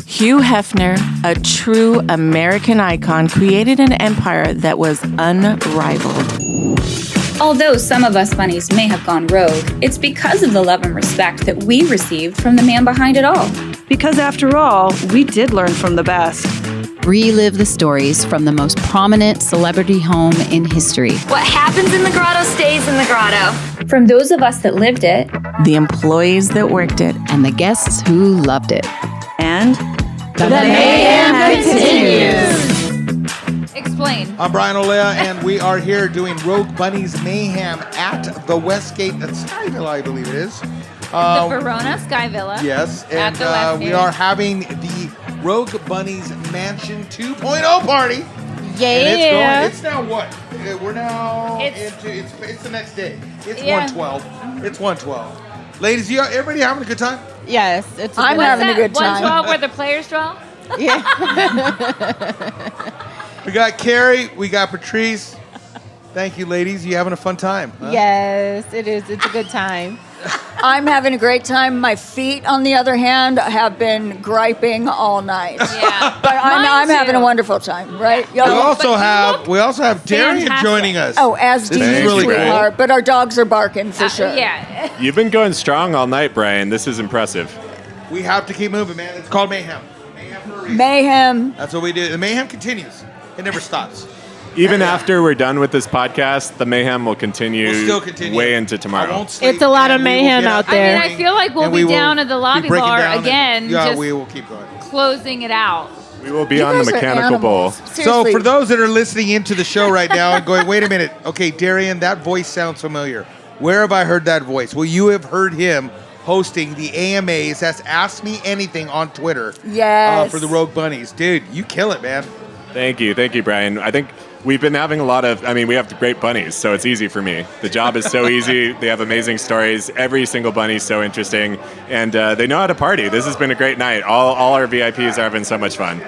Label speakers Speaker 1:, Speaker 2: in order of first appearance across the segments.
Speaker 1: Hugh Hefner, a true American icon, created an empire that was unrivaled.
Speaker 2: Although some of us bunnies may have gone rogue, it's because of the love and respect that we received from the man behind it all.
Speaker 3: Because after all, we did learn from the best.
Speaker 4: Relive the stories from the most prominent celebrity home in history.
Speaker 5: What happens in the grotto stays in the grotto.
Speaker 2: From those of us that lived it,
Speaker 1: The employees that worked it,
Speaker 4: And the guests who loved it.
Speaker 3: And
Speaker 1: the mayhem continues.
Speaker 2: explain.
Speaker 6: I'm Brian Olea, and we are here doing Rogue Bunnies Mayhem at the Westgate at Skyville, I believe it is.
Speaker 2: The Verona Sky Villa.
Speaker 6: Yes, and
Speaker 2: the Westgate.
Speaker 6: we are having the Rogue Bunnies Mansion 2.0 party.
Speaker 4: Yeah.
Speaker 6: And it's now what? We're now
Speaker 2: It's
Speaker 6: the next day. It's
Speaker 2: Yeah.
Speaker 6: 1:12. It's 1:12. Ladies, everybody having a good time?
Speaker 4: Yes, it's
Speaker 3: I'm having a good time.
Speaker 2: 112 where the players draw?
Speaker 4: Yeah.
Speaker 6: We got Kerri, we got Patrice. Thank you, ladies. You having a fun time? Huh?
Speaker 4: Yes, it is. It's a good time.
Speaker 3: I'm having a great time. My feet, on the other hand, have been griping all night.
Speaker 2: Yeah.
Speaker 3: But I'm
Speaker 2: Mine
Speaker 3: having a
Speaker 2: too.
Speaker 3: wonderful time, right?
Speaker 6: We
Speaker 3: Y'all-
Speaker 6: also have Darian
Speaker 2: fantastic.
Speaker 6: joining us.
Speaker 3: Oh, as do
Speaker 6: This is
Speaker 3: you,
Speaker 6: really cool.
Speaker 3: sweetheart. But our dogs are barking for sure.
Speaker 2: Yeah.
Speaker 7: You've been going strong all night, Brian. This is impressive.
Speaker 6: We have to keep moving, man. It's called Mayhem. Mayhem for a reason.
Speaker 3: Mayhem.
Speaker 6: That's what we do. The mayhem continues. It never stops.
Speaker 7: Even after we're done with this podcast, the mayhem will continue,
Speaker 6: We'll still continue.
Speaker 7: way into
Speaker 6: I
Speaker 7: tomorrow.
Speaker 6: won't sleep,
Speaker 4: It's a lot
Speaker 6: and
Speaker 4: of
Speaker 6: we will
Speaker 4: mayhem
Speaker 6: get
Speaker 4: out
Speaker 6: up
Speaker 4: there.
Speaker 2: I mean, I feel like we'll
Speaker 6: and
Speaker 2: be
Speaker 6: we will
Speaker 2: down at the
Speaker 6: be
Speaker 2: lobby
Speaker 6: breaking
Speaker 2: bar
Speaker 6: down and-
Speaker 2: again,
Speaker 6: yeah,
Speaker 2: just
Speaker 6: we will keep going.
Speaker 2: closing it out.
Speaker 7: We will be
Speaker 3: You
Speaker 7: on the
Speaker 3: guys are
Speaker 7: mechanical bull.
Speaker 3: animals. Seriously.
Speaker 6: So for those that are listening into the show right now and going, wait a minute, okay, Darian, that voice sounds familiar. Where have I heard that voice? Well, you have heard him hosting the AMAs. That's Ask Me Anything on Twitter.
Speaker 3: Yes.
Speaker 6: For the Rogue Bunnies. Dude, you kill it, man.
Speaker 7: Thank you, Brian. I think we've been having a lot of, we have great bunnies, so it's easy for me. The job is so easy. They have amazing stories. Every single bunny is so interesting, and they know how to party. This has been a great night. All our VIPs are having so much fun.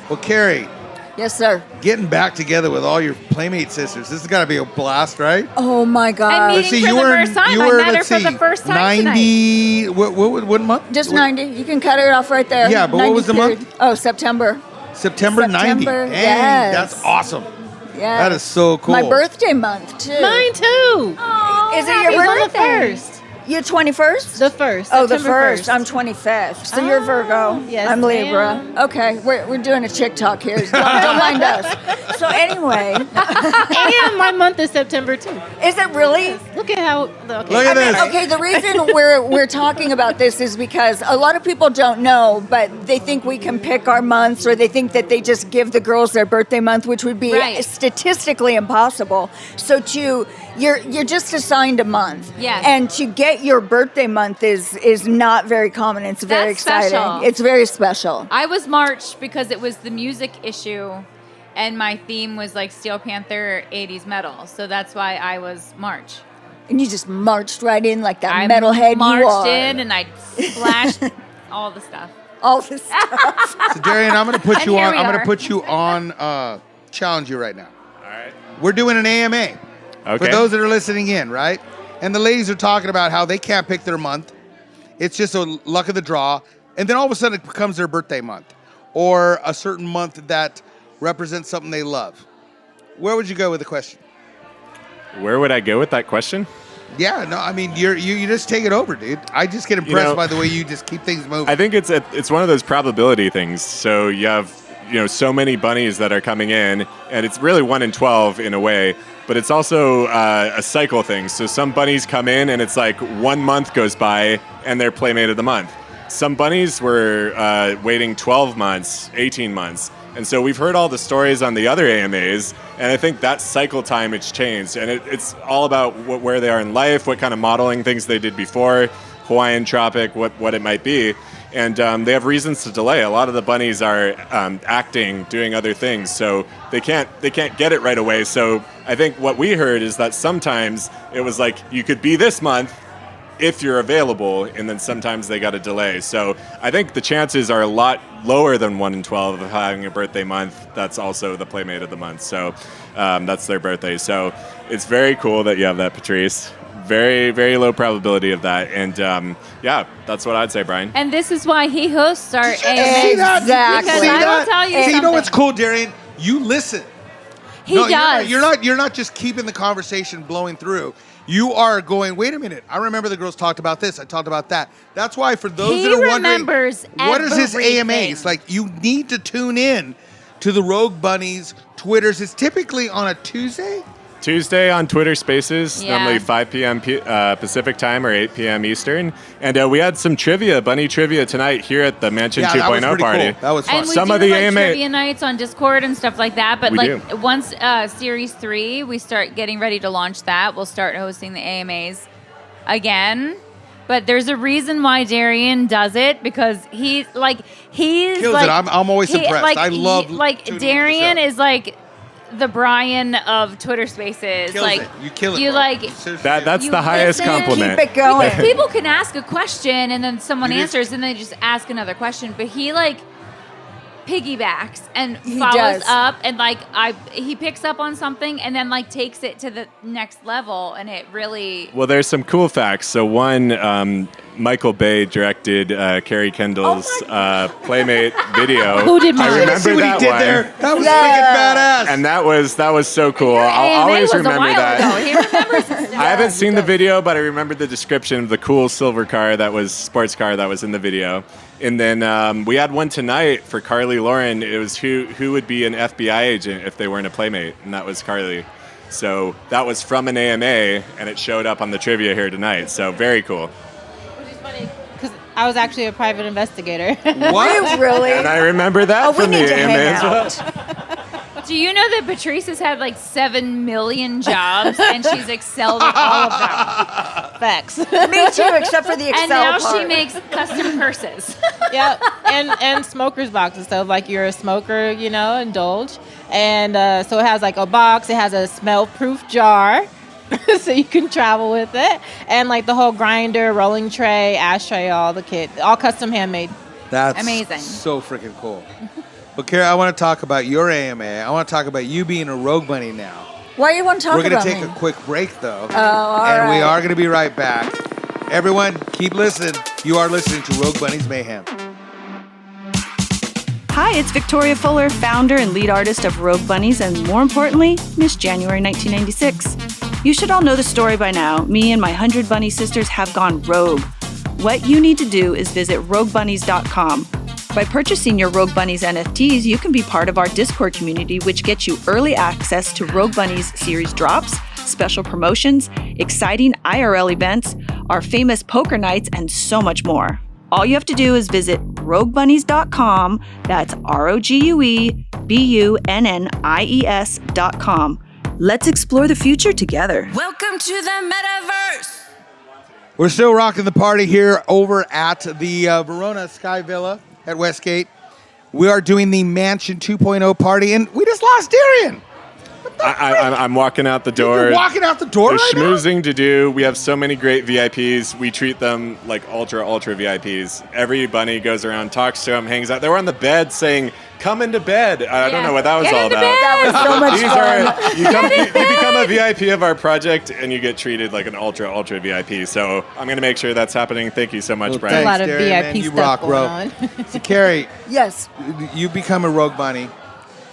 Speaker 6: Well, Kerri,
Speaker 3: Yes, sir.
Speaker 6: getting back together with all your Playmate sisters, this has got to be a blast, right?
Speaker 3: Oh, my God.
Speaker 2: I'm meeting for the first time. I met her for the first time
Speaker 6: 90, what month?
Speaker 3: Just 90. You can cut it off right there.
Speaker 6: Yeah, but what was the
Speaker 3: 90
Speaker 6: month?
Speaker 3: period. Oh, September.
Speaker 6: September 90.
Speaker 3: September,
Speaker 6: Dang,
Speaker 3: yes.
Speaker 6: that's awesome.
Speaker 3: Yeah.
Speaker 6: That is so cool.
Speaker 3: My birthday month, too.
Speaker 4: Mine too.
Speaker 2: Oh,
Speaker 3: Is it your
Speaker 4: On the
Speaker 3: birthday?
Speaker 4: first.
Speaker 3: You're 21st?
Speaker 4: The first.
Speaker 3: Oh, the
Speaker 4: September
Speaker 3: first. I'm 25th. So you're Virgo.
Speaker 4: yes,
Speaker 3: I'm Libra.
Speaker 4: ma'am.
Speaker 3: Okay, we're doing a TikTok here. Don't mind us. So anyway,
Speaker 4: And my month is September too.
Speaker 3: is it really?
Speaker 4: Look at how. Okay.
Speaker 6: Look at this.
Speaker 3: Okay, the reason we're talking about this is because a lot of people don't know, but they think we can pick our months, or they think that they just give the girls their birthday month, which would be
Speaker 2: Right.
Speaker 3: statistically impossible. So you're just assigned a month.
Speaker 2: Yes.
Speaker 3: And to get your birthday month is not very common. It's very
Speaker 2: That's
Speaker 3: exciting.
Speaker 2: special.
Speaker 3: It's very special.
Speaker 2: I was March because it was the music issue, and my theme was like Steel Panther 80s metal. So that's why I was March.
Speaker 3: And you just marched right in like that
Speaker 2: I
Speaker 3: metalhead you are.
Speaker 2: marched in and I splashed all the stuff.
Speaker 3: All this stuff.
Speaker 6: So Darian, I'm going to put
Speaker 2: And
Speaker 6: you
Speaker 2: here
Speaker 6: on.
Speaker 2: we
Speaker 6: I'm going
Speaker 2: are.
Speaker 6: to put you on. Challenge you right now.
Speaker 7: All right.
Speaker 6: We're doing an AMA.
Speaker 7: Okay.
Speaker 6: For those that are listening in, right? And the ladies are talking about how they can't pick their month. It's just a luck of the draw. And then all of a sudden it becomes their birthday month or a certain month that represents something they love. Where would you go with the question?
Speaker 7: Where would I go with that question?
Speaker 6: Yeah, no, I mean, you just take it over, dude. I just get impressed by the way you just keep things moving.
Speaker 7: I think it's one of those probability things. So you have so many bunnies that are coming in, and it's really 1 in 12 in a way. But it's also a cycle thing. So some bunnies come in, and it's like 1 month goes by, and they're Playmate of the Month. Some bunnies were waiting 12 months, 18 months. And so we've heard all the stories on the other AMAs, and I think that cycle time it's changed. And it's all about where they are in life, what kind of modeling things they did before, Hawaiian Tropic, what it might be. And they have reasons to delay. A lot of the bunnies are acting, doing other things, so they can't get it right away. So I think what we heard is that sometimes it was like you could be this month if you're available, and then sometimes they got a delay. So I think the chances are a lot lower than 1 in 12 of having a birthday month that's also the Playmate of the Month. So that's their birthday. So it's very cool that you have that, Patrice. Very, very low probability of that. And yeah, that's what I'd say, Brian.
Speaker 2: And this is why he hosts our
Speaker 6: See
Speaker 2: AMAs.
Speaker 6: that?
Speaker 2: Because
Speaker 6: See
Speaker 2: I will
Speaker 6: that?
Speaker 2: tell you
Speaker 6: See, you know
Speaker 2: something.
Speaker 6: what's cool, Darian? You listen.
Speaker 2: He
Speaker 6: No,
Speaker 2: does.
Speaker 6: You're not just keeping the conversation blowing through. You are going, wait a minute. I remember the girls talked about this. I talked about that. That's why for those
Speaker 2: He
Speaker 6: that are wondering,
Speaker 2: remembers
Speaker 6: what is his
Speaker 2: everything.
Speaker 6: AMAs? Like, you need to tune in to the Rogue Bunnies Twitters. It's typically on a Tuesday.
Speaker 7: Tuesday on Twitter Spaces,
Speaker 2: Yeah.
Speaker 7: normally 5 p.m. Pacific time or 8 p.m. Eastern. And we had some trivia, bunny trivia tonight here at the Mansion
Speaker 6: Yeah, that was
Speaker 7: 2.0
Speaker 6: pretty
Speaker 7: party.
Speaker 6: cool. That was fun.
Speaker 2: And we
Speaker 7: Some
Speaker 2: do
Speaker 7: of the
Speaker 2: like
Speaker 7: AMA
Speaker 2: trivia nights on Discord and stuff like that. But
Speaker 7: We
Speaker 2: like
Speaker 7: do.
Speaker 2: once Series 3, we start getting ready to launch that. We'll start hosting the AMAs again. But there's a reason why Darian does it because he's
Speaker 6: Kills
Speaker 2: like
Speaker 6: it. I'm always impressed. I love tuning into the
Speaker 2: Darian
Speaker 6: show.
Speaker 2: is like the Brian of Twitter Spaces.
Speaker 6: Kills
Speaker 2: like
Speaker 6: it. You kill it,
Speaker 2: You
Speaker 6: bro.
Speaker 2: like
Speaker 6: Seriously.
Speaker 7: That's
Speaker 2: You
Speaker 7: the highest
Speaker 2: listen,
Speaker 7: compliment.
Speaker 3: Keep it going.
Speaker 2: because people can ask a question and then someone
Speaker 6: You just-
Speaker 2: answers and they just ask another question. But he like piggybacks and
Speaker 3: He
Speaker 2: follows
Speaker 3: does.
Speaker 2: up and like he picks up on something and then like takes it to the next level and it really
Speaker 7: Well, there's some cool facts. So one, Michael Bay directed Kerri Kendall's Playmate video.
Speaker 4: Who did mine?
Speaker 7: I
Speaker 6: See
Speaker 7: remember
Speaker 6: what he
Speaker 7: that
Speaker 6: did
Speaker 7: one.
Speaker 6: there? That was
Speaker 3: Yeah.
Speaker 6: freaking badass.
Speaker 7: And that was so cool.
Speaker 2: Your
Speaker 7: I'll
Speaker 2: AMA
Speaker 7: always
Speaker 2: was a
Speaker 7: remember
Speaker 2: while
Speaker 7: that.
Speaker 2: ago. He remembers his stuff.
Speaker 7: I haven't seen the video, but I remember the description of the cool silver car sports car that was in the video. And then we had one tonight for Carly Lauren. It was who would be an FBI agent if they weren't a Playmate, and that was Carly. So that was from an AMA, and it showed up on the trivia here tonight. So very cool.
Speaker 8: Which is funny because I was actually a private investigator.
Speaker 6: What?
Speaker 3: Really?
Speaker 7: And I remember that
Speaker 3: Oh, we
Speaker 7: from the
Speaker 3: need to
Speaker 7: AMA
Speaker 3: hang
Speaker 7: as well.
Speaker 3: out.
Speaker 2: Do you know that Patrice has had like 7 million jobs and she's excelled at all of them?
Speaker 8: Facts.
Speaker 3: Me too, except for the Excel
Speaker 2: And now
Speaker 3: part.
Speaker 2: she makes custom purses.
Speaker 8: Yep. And smokers boxes. So like you're a smoker, indulge. And so it has like a box. It has a smell-proof jar. So you can travel with it. And like the whole grinder, rolling tray, ashtray, all the kit. All custom handmade.
Speaker 6: That's
Speaker 2: Amazing.
Speaker 6: So freaking cool. But Kerri, I want to talk about your AMA. I want to talk about you being a Rogue Bunny now.
Speaker 3: Why you want to talk
Speaker 6: We're going
Speaker 3: about
Speaker 6: to take
Speaker 3: me?
Speaker 6: a quick break, though.
Speaker 3: Oh, all
Speaker 6: and we
Speaker 3: right.
Speaker 6: are going to be right back. Everyone, keep listening. You are listening to Rogue Bunnies Mayhem.
Speaker 9: Hi, it's Victoria Fuller, founder and lead artist of Rogue Bunnies, and more importantly, Miss January 1996. You should all know the story by now. Me and my 100 bunny sisters have gone rogue. What you need to do is visit roguebunnies.com. By purchasing your Rogue Bunnies NFTs, you can be part of our Discord community, which gets you early access to Rogue Bunnies series drops, special promotions, exciting IRL events, our famous poker nights, and so much more. All you have to do is visit roguebunnies.com. That's ROGUEBUNNIES.com. Let's explore the future together.
Speaker 10: Welcome to the metaverse.
Speaker 6: We're still rocking the party here over at the Verona Sky Villa at Westgate. We are doing the Mansion 2.0 party, and we just lost Darian.
Speaker 7: I'm walking out the door.
Speaker 6: You're walking out the door
Speaker 7: There's
Speaker 6: right now?
Speaker 7: schmoozing to do. We have so many great VIPs. We treat them like ultra VIPs. Every bunny goes around, talks to them, hangs out. They were on the bed saying, "Come into bed." I don't know what that was
Speaker 2: Get
Speaker 7: all
Speaker 2: into
Speaker 7: about.
Speaker 2: bed.
Speaker 3: That was so much fun.
Speaker 7: You become a VIP of our project, and you get treated like an ultra VIP. So I'm going to make sure that's happening. Thank you so much,
Speaker 6: Well,
Speaker 7: Brian.
Speaker 8: A lot of
Speaker 6: Darian,
Speaker 8: VIP
Speaker 6: man, you
Speaker 8: stuff
Speaker 6: rock,
Speaker 8: going
Speaker 6: bro.
Speaker 8: on.
Speaker 6: So, Kerri,
Speaker 3: Yes.
Speaker 6: you become a Rogue Bunny.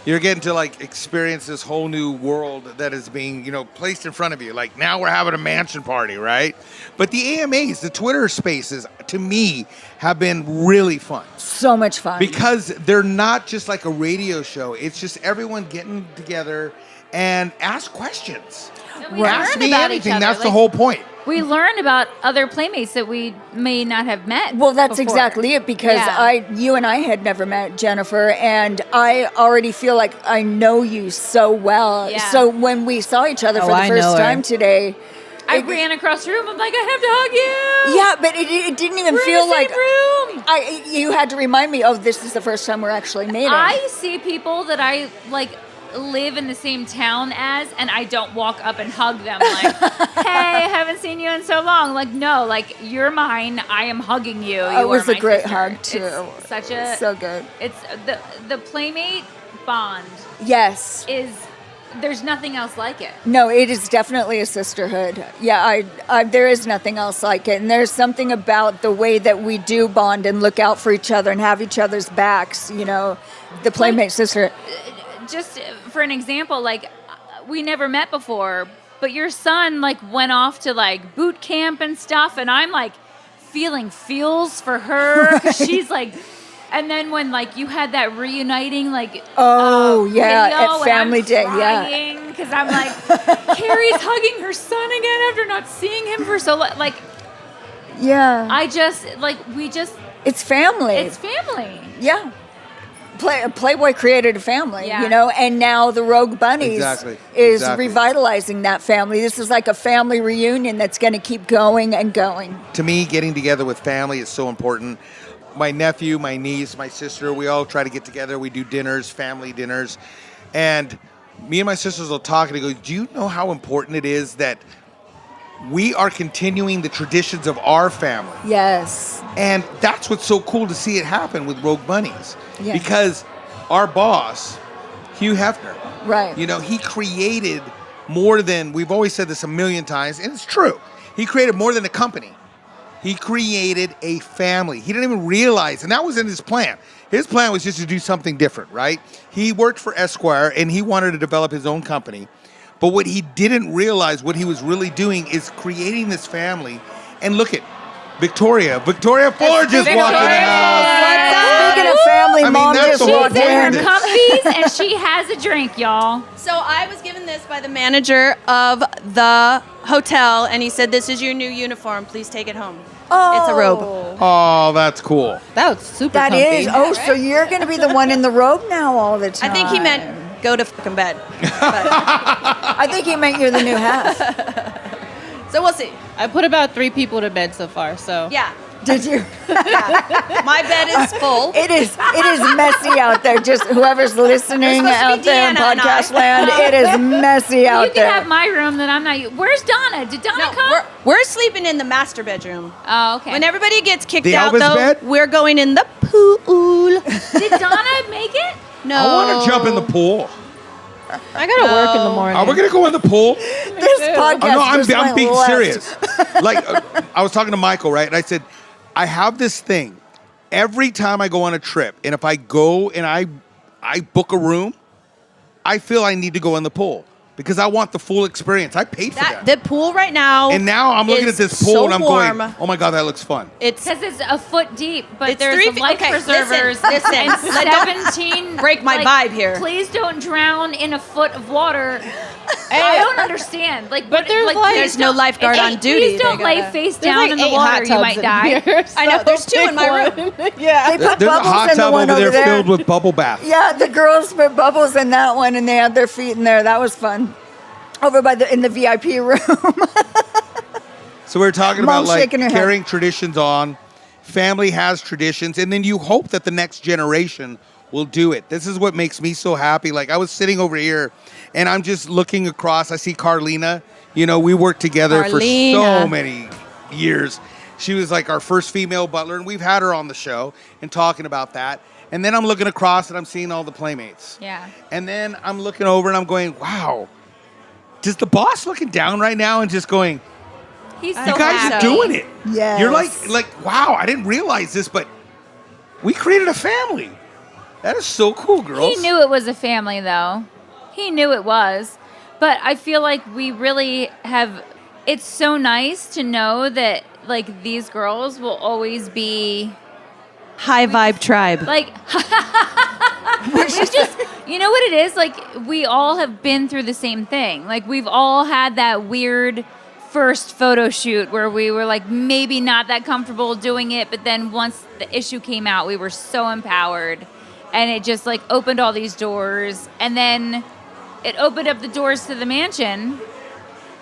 Speaker 6: You're getting to experience this whole new world that is being, placed in front of you. Like now we're having a mansion party, right? But the AMAs, the Twitter spaces, to me, have been really fun
Speaker 3: So much fun.
Speaker 6: because they're not just like a radio show. It's just everyone getting together and ask questions.
Speaker 2: We
Speaker 6: Ask
Speaker 2: learn
Speaker 6: me
Speaker 2: about
Speaker 6: anything.
Speaker 2: each other.
Speaker 6: That's the
Speaker 2: Like,
Speaker 6: whole point.
Speaker 2: We learn about other playmates that we may not have met.
Speaker 3: Well, that's
Speaker 2: before.
Speaker 3: exactly it because
Speaker 2: Yeah.
Speaker 3: you and I had never met Jennifer, and I already feel like I know you so well.
Speaker 2: Yeah.
Speaker 3: So when we saw each other for the
Speaker 8: I know
Speaker 3: first
Speaker 8: her.
Speaker 3: time today,
Speaker 2: I ran across the room. I'm like, I have to hug you.
Speaker 3: yeah, but it didn't even
Speaker 2: We're
Speaker 3: feel
Speaker 2: in the
Speaker 3: like
Speaker 2: same room.
Speaker 3: you had to remind me. Oh, this is the first time we're actually meeting.
Speaker 2: I see people that I live in the same town as, and I don't walk up and hug them like, "Hey, I haven't seen you in so long." Like, no, you're mine. I am hugging you.
Speaker 3: It
Speaker 2: You
Speaker 3: was
Speaker 2: are
Speaker 3: a
Speaker 2: my
Speaker 3: great
Speaker 2: sister.
Speaker 3: hug too.
Speaker 2: It's such a
Speaker 3: so good.
Speaker 2: It's the Playmate bond
Speaker 3: Yes.
Speaker 2: is there's nothing else like it.
Speaker 3: No, it is definitely a sisterhood. Yeah, there is nothing else like it. And there's something about the way that we do bond and look out for each other and have each other's backs, you know, the Playmate sisterhood.
Speaker 2: Just for an example, like, we never met before, but your son, like, went off to, like, boot camp and stuff, and I'm, like, feeling feels for her.
Speaker 3: Right.
Speaker 2: She's, like... And then when, like, you had that reuniting, like,
Speaker 3: yeah,
Speaker 2: video,
Speaker 3: at Family Day,
Speaker 2: yeah. Because I'm like, Kerri's hugging her son again after not seeing him for so long. Like,
Speaker 3: yeah. It's family.
Speaker 2: It's family.
Speaker 3: Yeah. Playboy created a family, you know, and now the Rogue Bunnies is revitalizing that family. This is like a family reunion that's going to keep going and going.
Speaker 6: To me, getting together with family is so important. My nephew, my niece, my sister, we all try to get together. We do dinners, family dinners. And me and my sisters will talk and they go, do you know how important it is that we are continuing the traditions of our family?
Speaker 3: Yes.
Speaker 6: And that's what's so cool to see it happen with Rogue Bunnies.
Speaker 3: Yeah.
Speaker 6: Because our boss, Hugh Hefner,
Speaker 3: right?
Speaker 6: You know, he created more than, we've always said this a million times, and it's true. He created more than a company. He created a family. He didn't even realize, and that was in his plan. His plan was just to do something different, right? He worked for Esquire, and he wanted to develop his own company. But what he didn't realize, what he was really doing is creating this family. And look at Victoria. Victoria Fuller just walked in the house.
Speaker 3: Speaking of family, Mom just walked
Speaker 2: She's in
Speaker 3: in.
Speaker 2: her comfies, and she has a drink, y'all.
Speaker 11: So I was given this by the manager of the hotel, and he said, this is your new uniform. Please take it home.
Speaker 3: Oh.
Speaker 11: It's a robe.
Speaker 6: Oh, that's cool.
Speaker 8: That was super
Speaker 3: That
Speaker 8: comfy.
Speaker 3: is. Oh, so you're going to be the one in the robe now all the time.
Speaker 11: I think he meant go to fucking bed.
Speaker 3: I think he meant you're the new half.
Speaker 11: So we'll see.
Speaker 8: I put about 3 people to bed so far, so.
Speaker 11: Yeah.
Speaker 3: Did you?
Speaker 11: My bed is full.
Speaker 3: It is messy out there. Just whoever's listening out there in podcast land, it is messy out
Speaker 2: You
Speaker 3: there.
Speaker 2: can have my room that I'm not. Where's Donna? Did Donna come?
Speaker 11: We're sleeping in the master bedroom.
Speaker 2: Oh, okay.
Speaker 11: When everybody gets kicked
Speaker 6: The
Speaker 11: out,
Speaker 6: Elvis
Speaker 11: though,
Speaker 6: bed?
Speaker 11: we're going in the pool.
Speaker 2: Did Donna make it?
Speaker 11: No.
Speaker 6: I want to jump in the pool.
Speaker 8: I gotta work in the morning.
Speaker 6: Are we going to go in the pool?
Speaker 3: This podcast
Speaker 6: Oh, no, I'm
Speaker 3: just
Speaker 6: being
Speaker 3: went left.
Speaker 6: serious. Like, I was talking to Michael, right? And I said, I have this thing. Every time I go on a trip, and if I go and I book a room, I feel I need to go in the pool because I want the full experience. I paid for that.
Speaker 11: The pool right now.
Speaker 6: And now I'm looking at this pool
Speaker 11: so
Speaker 6: and I'm
Speaker 11: warm.
Speaker 6: going, oh my God, that looks fun.
Speaker 11: It's
Speaker 2: Because it's a foot deep, but
Speaker 11: It's
Speaker 2: there's
Speaker 11: 3
Speaker 2: the life
Speaker 11: okay,
Speaker 2: preservers
Speaker 11: listen.
Speaker 2: and
Speaker 11: Don't
Speaker 2: 17.
Speaker 11: break my vibe here.
Speaker 2: Please don't drown in a foot of water. I don't understand. Like, but
Speaker 8: there's
Speaker 11: there's no lifeguard on duty.
Speaker 2: Please don't
Speaker 11: They
Speaker 2: lay
Speaker 11: gotta-
Speaker 2: face
Speaker 8: There's
Speaker 2: down
Speaker 8: like
Speaker 2: in the
Speaker 8: 8
Speaker 2: water.
Speaker 8: hot
Speaker 2: You
Speaker 8: tubs
Speaker 2: might
Speaker 8: in
Speaker 2: die.
Speaker 8: here,
Speaker 11: I know,
Speaker 8: so
Speaker 11: there's 2 in my
Speaker 8: pick
Speaker 11: room.
Speaker 8: one. Yeah.
Speaker 3: They put
Speaker 6: There's a
Speaker 3: bubbles
Speaker 6: hot
Speaker 3: in the
Speaker 6: tub
Speaker 3: one
Speaker 6: over there
Speaker 3: there.
Speaker 6: filled with bubble bath.
Speaker 3: Yeah, the girls put bubbles in that one, and they had their feet in there. That was fun. Over in the VIP room.
Speaker 6: So we're talking
Speaker 3: Mom's
Speaker 6: about like
Speaker 3: shaking her head.
Speaker 6: carrying traditions on. Family has traditions, and then you hope that the next generation will do it. This is what makes me so happy. Like I was sitting over here, and I'm just looking across. I see Carlina. You know, we worked together for so many years. She was like our first female butler, and we've had her on the show and talking about that. And then I'm looking across, and I'm seeing all the Playmates.
Speaker 2: Yeah.
Speaker 6: And then I'm looking over, and I'm going, wow. Does the boss looking down right now and just going,
Speaker 2: He's so
Speaker 6: you guys
Speaker 2: happy.
Speaker 6: are doing it.
Speaker 3: Yes.
Speaker 6: You're like, wow, I didn't realize this, but we created a family. That is so cool, girls.
Speaker 2: He knew it was a family, though. He knew it was. But I feel like we really have... It's so nice to know that, like, these girls will always be...
Speaker 11: High vibe tribe.
Speaker 2: Like... It's just... You know what it is? Like, we all have been through the same thing. Like, we've all had that weird first photo shoot where we were, like, maybe not that comfortable doing it, but then once the issue came out, we were so empowered. And it just, like, opened all these doors. And then it opened up the doors to the mansion.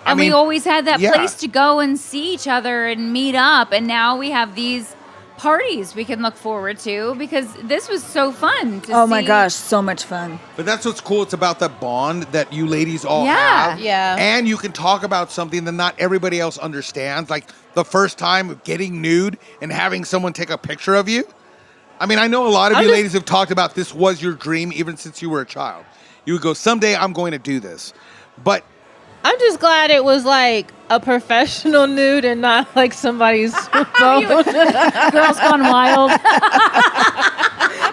Speaker 2: And we always had that place to go and see each other and meet up. And now we have these parties we can look forward to because this was so fun to see.
Speaker 3: Oh my gosh, so much fun.
Speaker 6: But that's what's cool. It's about the bond that you ladies all
Speaker 2: Yeah.
Speaker 6: have.
Speaker 8: Yeah.
Speaker 6: And you can talk about something that not everybody else understands. Like the first time of getting nude and having someone take a picture of you. I mean, I know a lot of you ladies have talked about this was your dream even since you were a child. you would go, someday I'm going to do this. But
Speaker 8: I'm just glad it was like a professional nude and not like somebody's phone.
Speaker 2: Girls Gone Wild.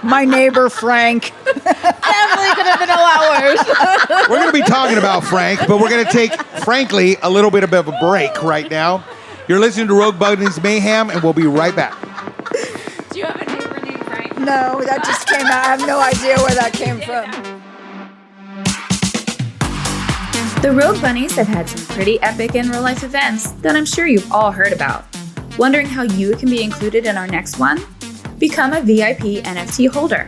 Speaker 3: My neighbor, Frank.
Speaker 8: Definitely could have been a lot worse.
Speaker 6: we're going to be talking about Frank, but we're going to take, frankly, a little bit of a break right now. You're listening to Rogue Bunnies Mayhem, and we'll be right back.
Speaker 2: Do you have a neighbor named Frank?
Speaker 3: No, that just came out. I have no idea where that came from.
Speaker 12: The Rogue Bunnies have had some pretty epic in real life events that I'm sure you've all heard about. Wondering how you can be included in our next one? Become a VIP NFT holder.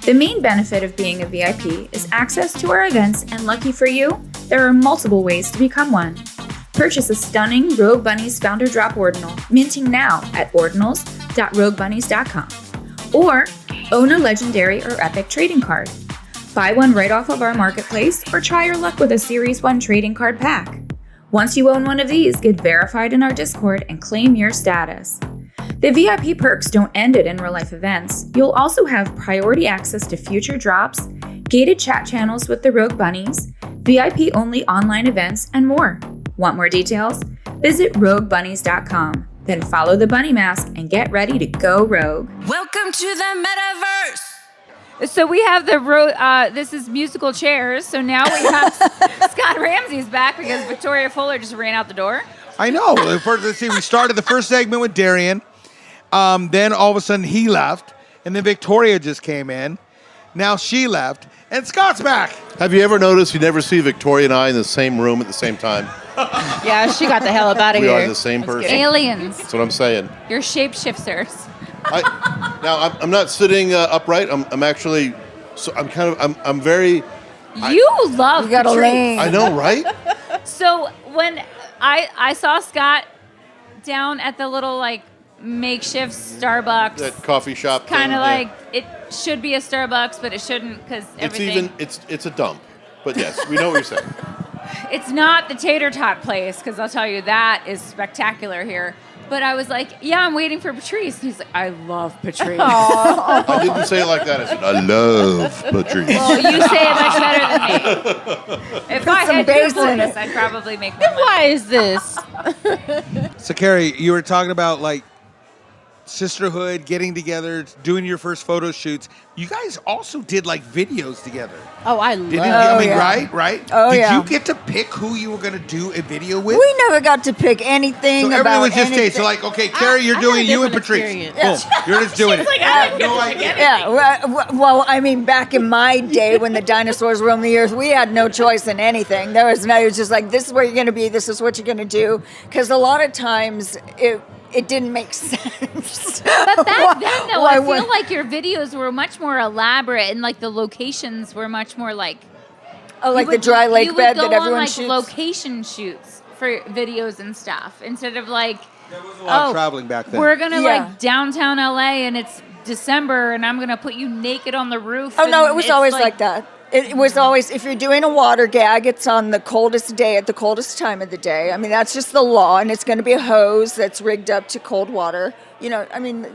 Speaker 12: The main benefit of being a VIP is access to our events, and lucky for you, there are multiple ways to become one. Purchase a stunning Rogue Bunnies Founder Drop Ordinal, minting now at ordinals.roguebunnies.com. Or own a legendary or epic trading card. Buy one right off of our marketplace, or try your luck with a Series 1 trading card pack. Once you own one of these, get verified in our Discord and claim your status. The VIP perks don't end at in-real-life events. You'll also have priority access to future drops, gated chat channels with the Rogue Bunnies, VIP-only online events, and more. Want more details? Visit roguebunnies.com. Then follow the bunny mask and get ready to go rogue.
Speaker 10: Welcome to the metaverse.
Speaker 2: So we have this is musical chairs. So now we have Scott Ramsay's back because Victoria Fuller just ran out the door.
Speaker 6: I know. Let's see. We started the first segment with Darian. Then all of a sudden he left. And then Victoria just came in. Now she left. And Scott's back.
Speaker 13: Have you ever noticed you never see Victoria and I in the same room at the same time?
Speaker 8: Yeah, she got the hell up out of
Speaker 13: We
Speaker 8: here.
Speaker 13: are the same person.
Speaker 2: Aliens.
Speaker 13: That's what I'm saying.
Speaker 2: You're shapeshifters.
Speaker 13: I'm not sitting upright. I'm actually. So I'm very.
Speaker 2: You love
Speaker 3: got a
Speaker 2: Patrice.
Speaker 3: lane.
Speaker 13: I know, right?
Speaker 2: So when I saw Scott down at the little like makeshift Starbucks,
Speaker 13: That coffee shop.
Speaker 2: kind
Speaker 13: thing,
Speaker 2: of
Speaker 13: yeah.
Speaker 2: like it should be a Starbucks, but it shouldn't because everything.
Speaker 13: It's a dump. But yes, we know what you're saying.
Speaker 2: It's not the tater tot place because I'll tell you that is spectacular here. But I was like, yeah, I'm waiting for Patrice. And he's like, I love Patrice.
Speaker 13: I didn't say it like that. I said I love Patrice.
Speaker 2: Well, you say it much better than me. If I
Speaker 3: some
Speaker 2: had
Speaker 3: bass
Speaker 2: your
Speaker 3: in
Speaker 2: voice,
Speaker 3: it.
Speaker 2: I'd probably make more money.
Speaker 8: Why is this?
Speaker 6: So, Kerri, you were talking about like sisterhood, getting together, doing your first photo shoots. You guys also did like videos together.
Speaker 8: Oh, I
Speaker 6: Didn't you?
Speaker 8: love.
Speaker 6: Right?
Speaker 3: Oh,
Speaker 6: Did
Speaker 3: yeah.
Speaker 6: you get to pick who you were going to do a video with?
Speaker 3: We never got to pick anything
Speaker 6: So
Speaker 3: about
Speaker 6: everyone was just
Speaker 3: anything.
Speaker 6: So like, okay, Kerri, you're
Speaker 8: I
Speaker 6: doing
Speaker 8: had a
Speaker 6: you and
Speaker 8: different
Speaker 6: Patrice.
Speaker 8: experience.
Speaker 6: Boom. You're just doing it.
Speaker 2: Like, I
Speaker 6: have
Speaker 2: didn't
Speaker 6: no
Speaker 2: get to pick
Speaker 6: idea.
Speaker 3: Yeah, well, I mean, back in my day when the dinosaurs roamed the earth, we had no choice in anything. It was just like, this is where you're going to be, this is what you're going to do. Because a lot of times it didn't make sense.
Speaker 2: But back then, though,
Speaker 3: Why
Speaker 2: I
Speaker 3: would-
Speaker 2: feel like your videos were much more elaborate and like the locations were much more like.
Speaker 3: Oh, like
Speaker 2: you
Speaker 3: the
Speaker 2: would-
Speaker 3: dry lake
Speaker 2: you would
Speaker 3: bed
Speaker 2: go
Speaker 3: that everyone
Speaker 2: on, like,
Speaker 3: shoots?
Speaker 2: location shoots for videos and stuff instead of like.
Speaker 6: There was a lot of traveling back then.
Speaker 2: We're gonna
Speaker 3: Yeah.
Speaker 2: like downtown LA and it's December and I'm gonna put you naked on the roof.
Speaker 3: Oh, no,
Speaker 2: and
Speaker 3: it was
Speaker 2: it's
Speaker 3: always like that. It was always, if you're doing a water gag, it's on the coldest day at the coldest time of the day. I mean, that's just the law, and it's going to be a hose that's rigged up to cold water. You know, I mean...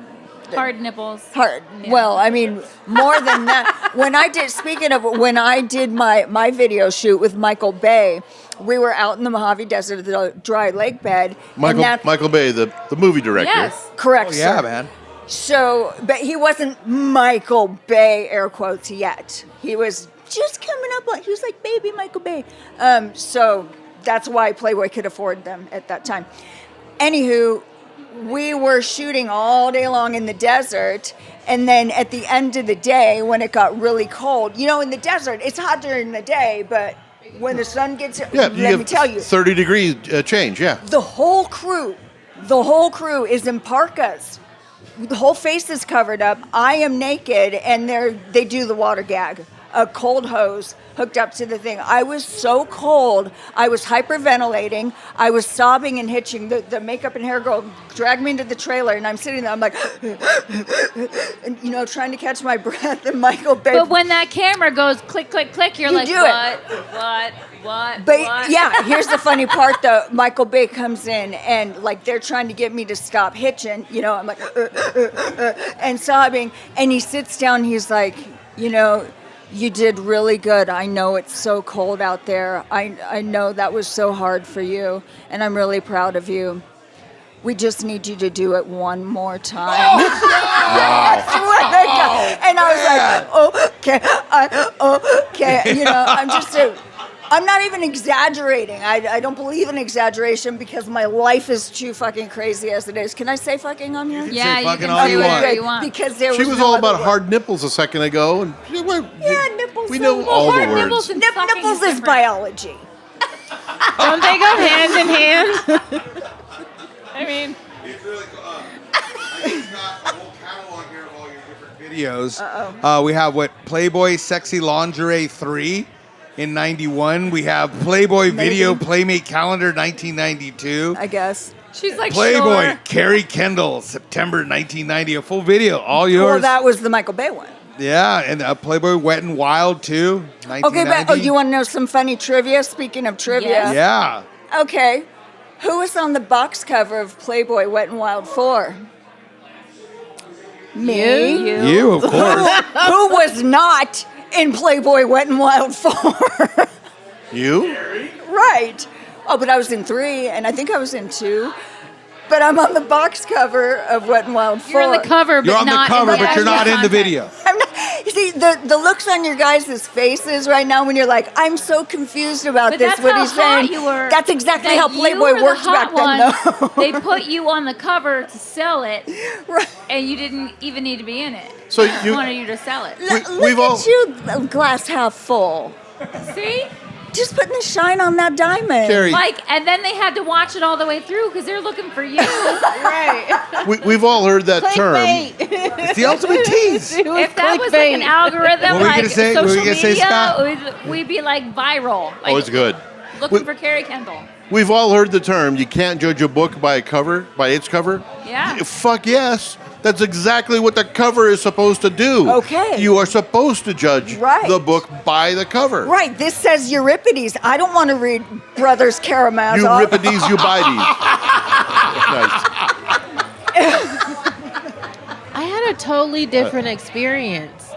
Speaker 2: Hard nipples.
Speaker 3: Hard.
Speaker 2: Yeah.
Speaker 3: Well, I mean, more than that. When I did my video shoot with Michael Bay, we were out in the Mojave Desert, the dry lake bed.
Speaker 13: Michael Bay, the movie director.
Speaker 2: Yes.
Speaker 3: Correct,
Speaker 6: Oh, yeah,
Speaker 3: sir.
Speaker 6: man.
Speaker 3: So, but he wasn't Michael Bay, air quotes, yet. He was just coming up he was like baby Michael Bay. So that's why Playboy could afford them at that time. Anywho, we were shooting all day long in the desert. And then at the end of the day, when it got really cold, you know, in the desert, it's hot during the day, but when the sun gets,
Speaker 13: Yeah,
Speaker 3: let me tell you.
Speaker 13: 30 degree change, yeah.
Speaker 3: The whole crew is in parkas. The whole face is covered up. I am naked, and they do the water gag. A cold hose hooked up to the thing. I was so cold. I was hyperventilating. I was sobbing and hitching. The makeup and hair girl dragged me into the trailer, and I'm sitting there. I'm like, and, you know, trying to catch my breath. And Michael Bay.
Speaker 2: But when that camera goes click, click, click, you're
Speaker 3: You
Speaker 2: like,
Speaker 3: do
Speaker 2: what?
Speaker 3: But yeah, here's the funny part though. Michael Bay comes in and like they're trying to get me to stop hitching. You know, I'm like and sobbing. And he sits down. He's like, you know, You did really good. I know it's so cold out there. I know that was so hard for you, and I'm really proud of you. We just need you to do it one more time. I swear to God. And I was like, okay. You know, I'm not even exaggerating. I don't believe in exaggeration because my life is too fucking crazy as it is. Can I say fucking on here?
Speaker 6: Yeah, you can say whatever you want.
Speaker 3: Because there
Speaker 13: She was
Speaker 3: no
Speaker 13: all
Speaker 3: other
Speaker 13: about
Speaker 3: word.
Speaker 13: hard nipples a second ago. And
Speaker 3: nipples.
Speaker 13: We know all the words.
Speaker 3: Nipples is biology.
Speaker 8: Don't they go hand in hand? I mean,
Speaker 6: It's really cool. I just got a whole catalog here of all your different videos. We have Playboy Sexy Lingerie 3 in 91. We have Playboy Video Playmate Calendar 1992.
Speaker 3: I guess.
Speaker 2: She's like,
Speaker 6: Playboy
Speaker 2: sure.
Speaker 6: Kerri Kendall September 1990. A full video, all yours.
Speaker 3: Well, that was the Michael Bay one.
Speaker 6: Yeah, and Playboy Wet and Wild too. 1990.
Speaker 3: Okay, but you want to know some funny trivia? Speaking of trivia.
Speaker 6: Yeah.
Speaker 3: Okay. Who was on the box cover of Playboy Wet and Wild 4? Me.
Speaker 6: You, of course.
Speaker 3: Who was not in Playboy Wet and Wild 4?
Speaker 13: You?
Speaker 3: Right. Oh, but I was in 3, and I think I was in 2. But I'm on the box cover of Wet and Wild 4.
Speaker 2: You're on the cover, but
Speaker 6: You're on the
Speaker 2: not
Speaker 6: cover,
Speaker 2: in the
Speaker 6: but you're not in the video.
Speaker 3: I'm not. You see, the looks on your guys' faces right now when you're like, I'm so confused about
Speaker 2: But
Speaker 3: this.
Speaker 2: that's
Speaker 3: What
Speaker 2: how
Speaker 3: he's
Speaker 2: hot
Speaker 3: saying.
Speaker 2: you were.
Speaker 3: That's exactly
Speaker 2: That
Speaker 3: how
Speaker 2: you
Speaker 3: Playboy
Speaker 2: were the
Speaker 3: worked
Speaker 2: hot
Speaker 3: back then.
Speaker 2: one. They put you on the cover to sell it,
Speaker 3: Right.
Speaker 2: and you didn't even need to be in it.
Speaker 13: So
Speaker 2: They just
Speaker 13: you-
Speaker 2: wanted you to sell it.
Speaker 3: Look at you, glass half full.
Speaker 2: See?
Speaker 3: Just putting the shine on that diamond.
Speaker 13: Kerri,
Speaker 2: And then they had to watch it all the way through because they're looking for you.
Speaker 8: right.
Speaker 13: we've all heard that term.
Speaker 6: It's the ultimate tease.
Speaker 2: If that was like an algorithm,
Speaker 6: What were you
Speaker 2: like
Speaker 6: gonna say? What were
Speaker 2: social
Speaker 6: you gonna say,
Speaker 2: media,
Speaker 6: Scott?
Speaker 2: we'd be like viral. Like,
Speaker 13: Oh, it's good.
Speaker 2: Looking for Kerri Kendall.
Speaker 13: We've all heard the term, you can't judge a book by its cover.
Speaker 2: Yeah.
Speaker 13: Fuck yes. That's exactly what the cover is supposed to do.
Speaker 3: Okay.
Speaker 13: You are supposed to judge
Speaker 3: Right.
Speaker 13: the book by the cover.
Speaker 3: Right, this says Euripides. I don't want to read Brothers Karamazov.
Speaker 13: Euripides, Eubides. Nice.
Speaker 8: I had a totally different experience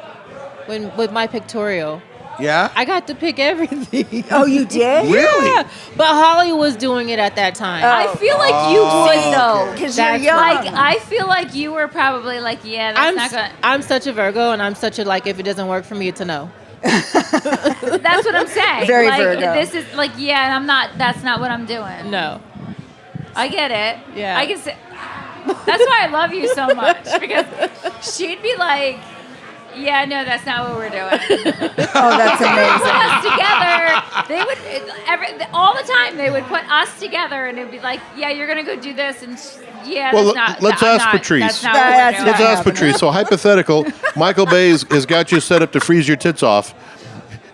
Speaker 8: with my pictorial.
Speaker 6: Yeah?
Speaker 8: I got to pick everything.
Speaker 3: Oh, you did?
Speaker 6: Really?
Speaker 8: Yeah, but Holly was doing it at that time.
Speaker 2: I feel like you would though,
Speaker 3: Because you're
Speaker 8: That's
Speaker 3: young.
Speaker 2: Like I feel like you were probably like, yeah, that's not gonna.
Speaker 8: I'm such a Virgo, and I'm such a like. If it doesn't work for me, it's a no.
Speaker 2: That's what I'm saying.
Speaker 3: Very
Speaker 2: like,
Speaker 3: Virgo.
Speaker 2: This is like, yeah, and I'm not. That's not what I'm doing.
Speaker 8: No.
Speaker 2: I get it.
Speaker 8: Yeah.
Speaker 2: I can say. That's why I love you so much because she'd be like, yeah, no, that's not what we're doing.
Speaker 3: Oh, that's
Speaker 2: Put
Speaker 3: amazing.
Speaker 2: us together. They would all the time. They would put us together, and it'd be like, yeah, you're gonna go do this, and yeah,
Speaker 13: Well,
Speaker 2: that's not.
Speaker 13: let's
Speaker 2: I'm
Speaker 13: ask
Speaker 2: not-
Speaker 13: Patrice.
Speaker 2: That's not
Speaker 3: That's
Speaker 2: what we're doing.
Speaker 13: Let's ask Patrice. So hypothetical, Michael Bay has got you set up to freeze your tits off,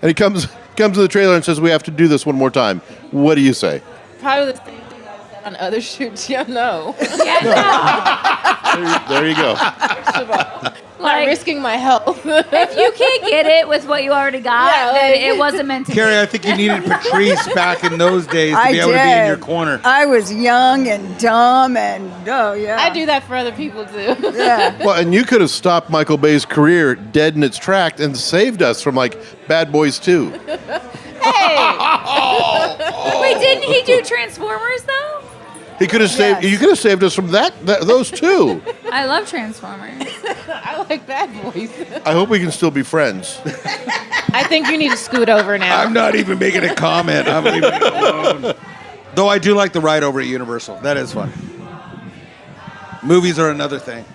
Speaker 13: and he comes to the trailer and says, we have to do this one more time. What do you say?
Speaker 8: Probably the same thing I said on other shoots. Yeah, no.
Speaker 2: Yeah,
Speaker 13: There you go.
Speaker 8: Not
Speaker 2: Like-
Speaker 8: risking my health.
Speaker 2: if you can't get it with what you already got,
Speaker 8: Yeah,
Speaker 2: then
Speaker 8: like-
Speaker 2: it wasn't meant to
Speaker 6: Kerri,
Speaker 2: be.
Speaker 6: I think you needed Patrice back in those days to
Speaker 3: I
Speaker 6: be able
Speaker 3: did.
Speaker 6: to be in your corner.
Speaker 3: I was young and dumb and, oh, yeah.
Speaker 8: I do that for other people too.
Speaker 3: Yeah.
Speaker 13: Well, and you could have stopped Michael Bay's career dead in its tracks and saved us from like Bad Boys 2.
Speaker 8: Hey,
Speaker 2: Wait, didn't he do Transformers though?
Speaker 13: He could have saved.
Speaker 3: Yes.
Speaker 13: You could have saved us from those two.
Speaker 2: I love Transformers.
Speaker 8: I like Bad Boys.
Speaker 13: I hope we can still be friends.
Speaker 8: I think you need to scoot over now.
Speaker 6: I'm not even making a comment. I'm leaving it alone. Though I do like the ride over at Universal. That is fun. Movies are another thing.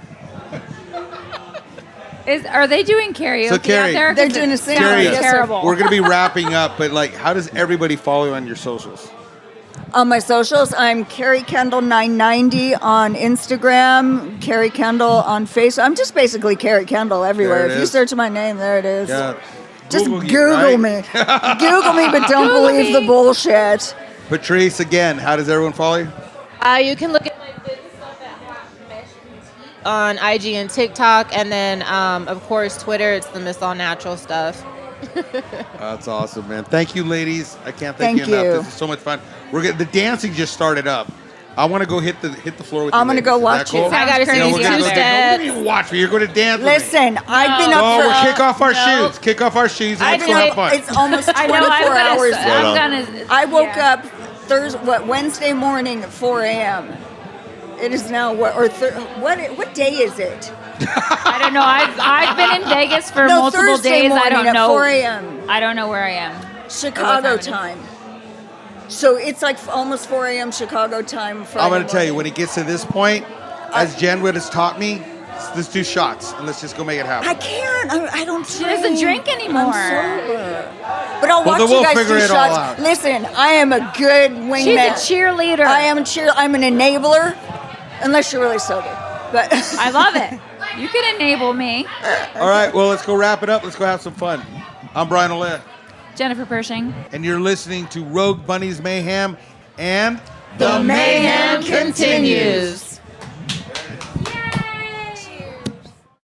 Speaker 2: Are they doing karaoke
Speaker 6: So, Kerri,
Speaker 2: out there? 'Cause
Speaker 3: They're doing
Speaker 2: it
Speaker 3: a sing-
Speaker 2: sounds
Speaker 6: Kerri,
Speaker 3: Yes, sir.
Speaker 2: terrible.
Speaker 6: we're going to be wrapping up, but like, how does everybody follow you on your socials?
Speaker 3: On my socials, I'm Kerri Kendall 990 on Instagram, Kerri Kendall on Facebook. I'm just basically Kerri Kendall everywhere.
Speaker 6: There it
Speaker 3: If you
Speaker 6: is.
Speaker 3: search my name, there it is.
Speaker 6: Yeah.
Speaker 3: Just
Speaker 6: Google you,
Speaker 3: Google
Speaker 6: right?
Speaker 3: me. Google me, but don't
Speaker 2: Google
Speaker 3: believe
Speaker 2: me.
Speaker 3: the bullshit.
Speaker 6: Patrice, again, how does everyone follow you?
Speaker 8: You can look at my business stuff at Mesh Boutique on IG and TikTok, and then of course Twitter. It's the Miss All Natural stuff.
Speaker 6: That's awesome, man. Thank you, ladies. I can't
Speaker 3: Thank
Speaker 6: thank you enough.
Speaker 3: you.
Speaker 6: This is so much fun. The dancing just started up. I want to go hit the floor with you.
Speaker 3: I'm going to go watch
Speaker 6: cool?
Speaker 3: it.
Speaker 8: I gotta see these two steps.
Speaker 6: Don't watch me. You're going to dance with me.
Speaker 3: Listen, I've been up
Speaker 6: Oh,
Speaker 3: for...
Speaker 6: we'll kick off our shoes. Kick off our shoes and let's go have fun.
Speaker 3: It's almost 24 hours. I woke up Wednesday morning at 4 a.m. It is now what day is it?
Speaker 2: I don't know. I've been in Vegas for multiple
Speaker 3: Thursday
Speaker 2: days. I don't know.
Speaker 3: 4 a.m.
Speaker 2: I don't know where I am.
Speaker 3: Chicago time. So it's like almost 4 a.m. Chicago time.
Speaker 6: I'm going to tell you, when it gets to this point, as Jen would has taught me, let's do shots and let's just go make it happen.
Speaker 3: I can't. I don't.
Speaker 2: She doesn't drink anymore.
Speaker 3: I'm sober. But I'll watch you guys do shots. Listen, I am a good wingman.
Speaker 2: She's a cheerleader.
Speaker 3: I'm an enabler, unless you're really sober. But
Speaker 2: I love it. You can enable me.
Speaker 6: All right, well, let's go wrap it up. Let's go have some fun. I'm Brian Olea.
Speaker 2: Jennifer Pershing.
Speaker 6: And you're listening to Rogue Bunnies Mayhem, and
Speaker 1: the mayhem continues.